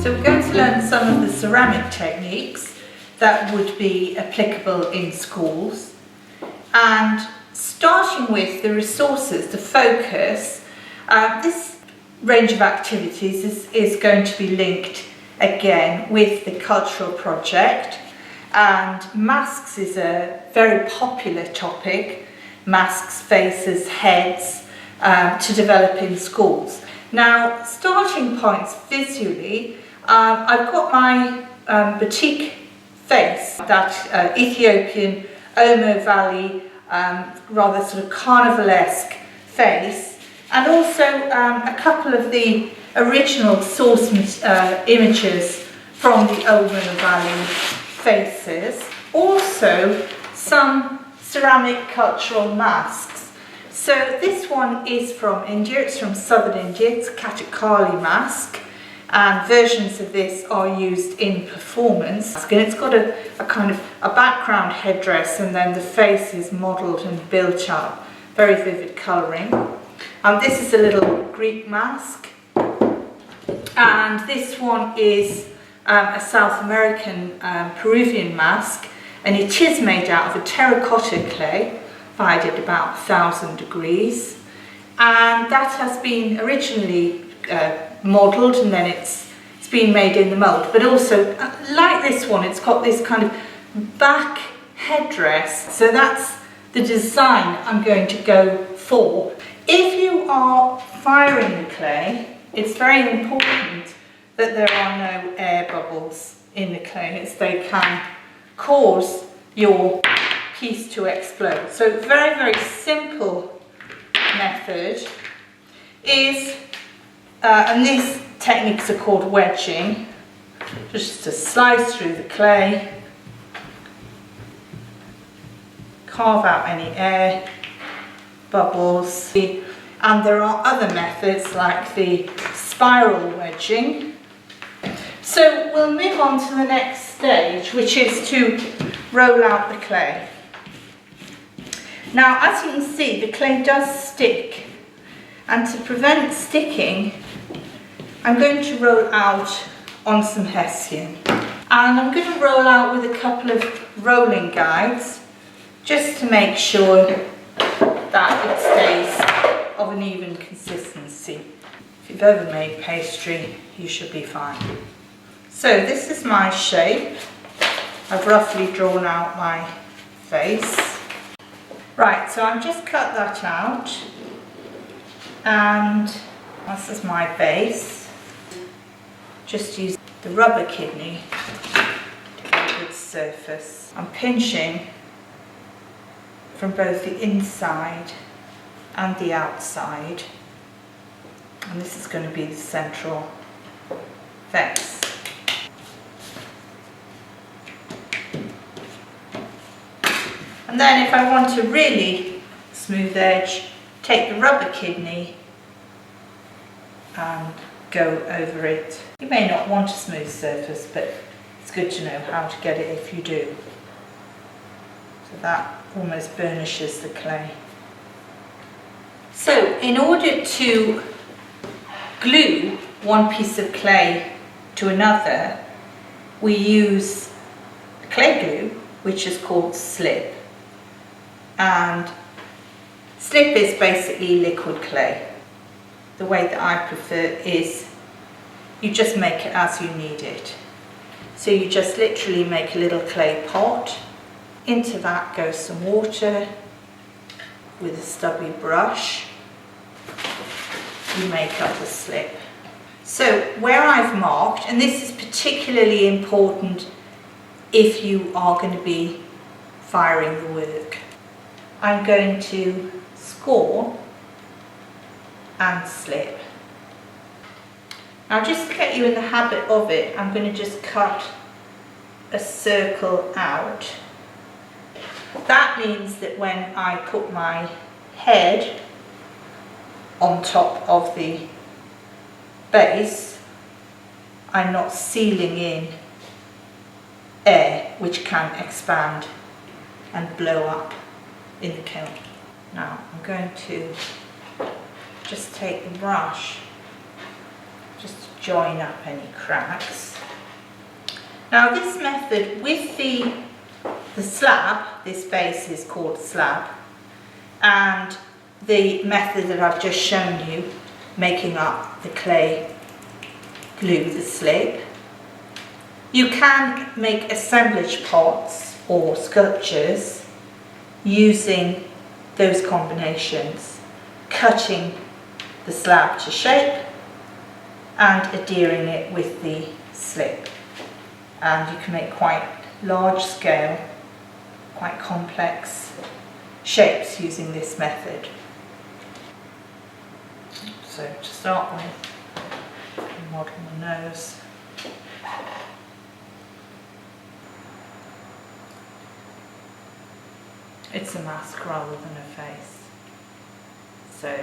So we're going to learn some of the ceramic techniques that would be applicable in schools, and starting with the resources, the focus. This range of activities is going to be linked again with the cultural project, and masks is a very popular topic, masks, faces, heads, to develop in schools. Now, starting points visually, I've got my batik face, that Ethiopian Omo Valley, rather sort of carnivalesque face, and also a couple of the original source images from the Omo Valley faces. Also some ceramic cultural masks. So this one is from India, it's from southern India, it's a Kathakali mask, and versions of this are used in performance. And it's got a kind of a background headdress, and then the face is modelled and built up. Very vivid colouring. This is a little Greek mask, and this one is a South American Peruvian mask, and it is made out of a terracotta clay, fired at about 1000 degrees, and that has been originally modelled, and then it's been made in the mould. But also, like this one, it's got this kind of back headdress, so that's the design I'm going to go for. If you are firing the clay, it's very important that there are no air bubbles in the clay, as they can cause your piece to explode. So very, very simple method is, and these techniques are called wedging, just to slice through the clay, carve out any air bubbles, and there are other methods like the spiral wedging. So we'll move on to the next stage, which is to roll out the clay. Now, as you can see, the clay does stick, and to prevent sticking, I'm going to roll out on some hessian, and I'm going to roll out with a couple of rolling guides just to make sure that it stays of an even consistency. If you've ever made pastry, you should be fine. So this is my shape. I've roughly drawn out my face. Right, so I've just cut that out, and this is my base. Just use the rubber kidney to get a good surface. I'm pinching from both the inside and the outside, and this is going to be the central face. And then if I want a really smooth edge, take the rubber kidney and go over it. You may not want a smooth surface, but it's good to know how to get it if you do. So that almost burnishes the clay. So in order to glue one piece of clay to another, we use clay glue, which is called slip. And slip is basically liquid clay. The way that I prefer is you just make it as you need it. So you just literally make a little clay pot. Into that goes some water with a stubby brush. You make up a slip. So where I've marked, and this is particularly important if you are going to be firing the work, I'm going to score and slip. Now, just to get you in the habit of it, I'm going to just cut a circle out. That means that when I put my head on top of the base, I'm not sealing in air, which can expand and blow up in the kiln. Now I'm going to just take the brush, just join up any cracks. Now this method with the slab, this base is called slab, and the method that I've just shown you, making up the clay glue, the slip, you can make assemblage pots or sculptures using those combinations, cutting the slab to shape and adhering it with the slip. And you can make quite large scale, quite complex shapes using this method. So to start with, model the nose. It's a mask rather than a face, so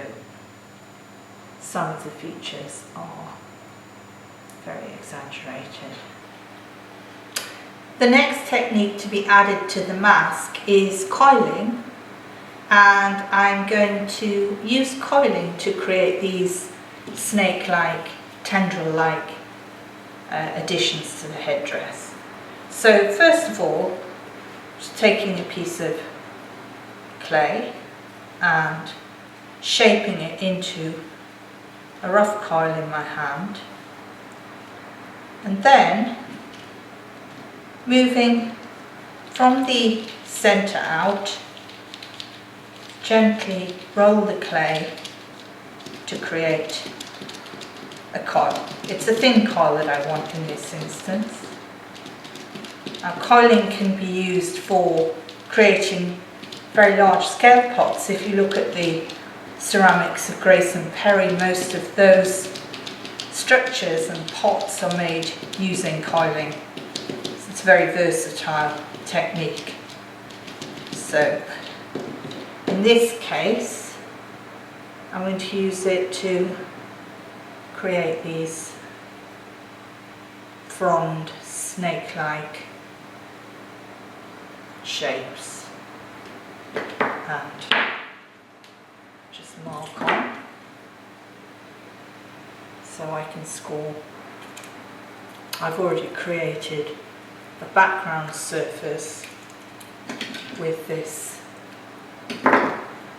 some of the features are very exaggerated. The next technique to be added to the mask is coiling, and I'm going to use coiling to create these snake-like, tendril-like additions to the headdress. So first of all, just taking a piece of clay and shaping it into a rough coil in my hand, and then moving from the centre out, gently roll the clay to create a coil. It's a thin coil that I want in this instance. Now, coiling can be used for creating very large scale pots. If you look at the ceramics of Grace and Perry, most of those structures and pots are made using coiling. So it's a very versatile technique. So in this case, I'm going to use it to create these frond, snake-like shapes, and just mark on so I can score. I've already created a background surface with this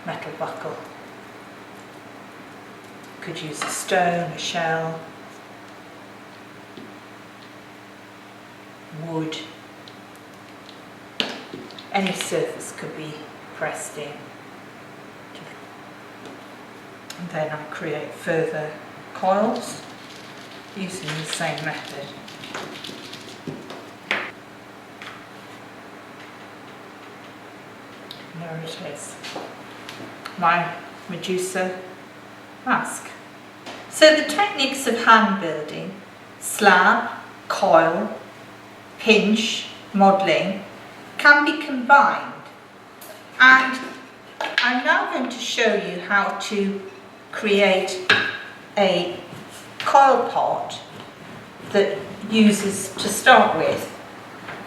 metal buckle. Could use a stone, a shell, wood, any surface could be pressed in. And then I create further coils using the same method. And there it is, my Medusa mask. So the techniques of hand building, slab, coil, pinch, modelling, can be combined, and I'm now going to show you how to create a coil pot that uses, to start with,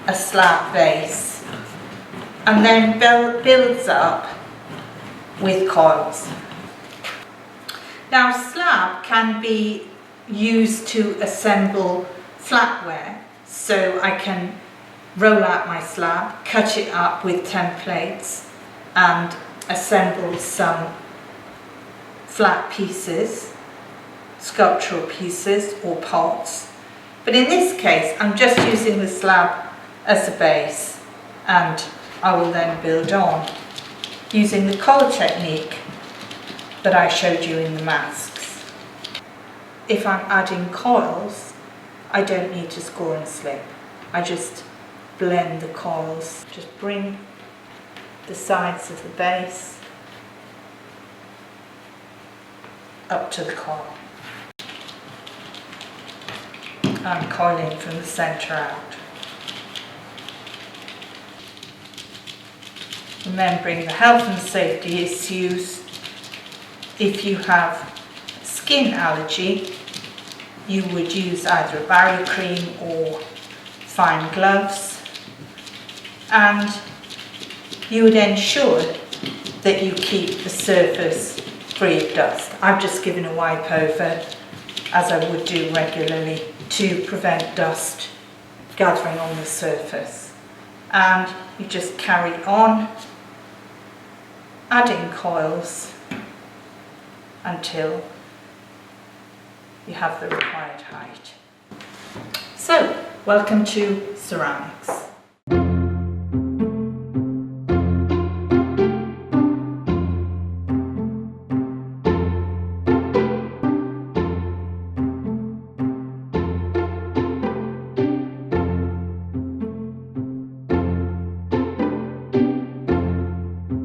a slab base and then builds up with coils. Now, slab can be used to assemble flatware, so I can roll out my slab, cut it up with templates and assemble some flat pieces, sculptural pieces or pots. But in this case, I'm just using the slab as a base, and I will then build on using the coil technique that I showed you in the masks. If I'm adding coils, I don't need to score and slip. I just blend the coils, just bring the sides of the base up to the coil. I'm coiling from the centre out. Remembering the health and safety issues, if you have skin allergy, you would use either a barrier cream or fine gloves, and you would ensure that you keep the surface free of dust. I've just given a wipe over as I would do regularly to prevent dust gathering on the surface. And you just carry on adding coils until you have the required height. So, welcome to ceramics.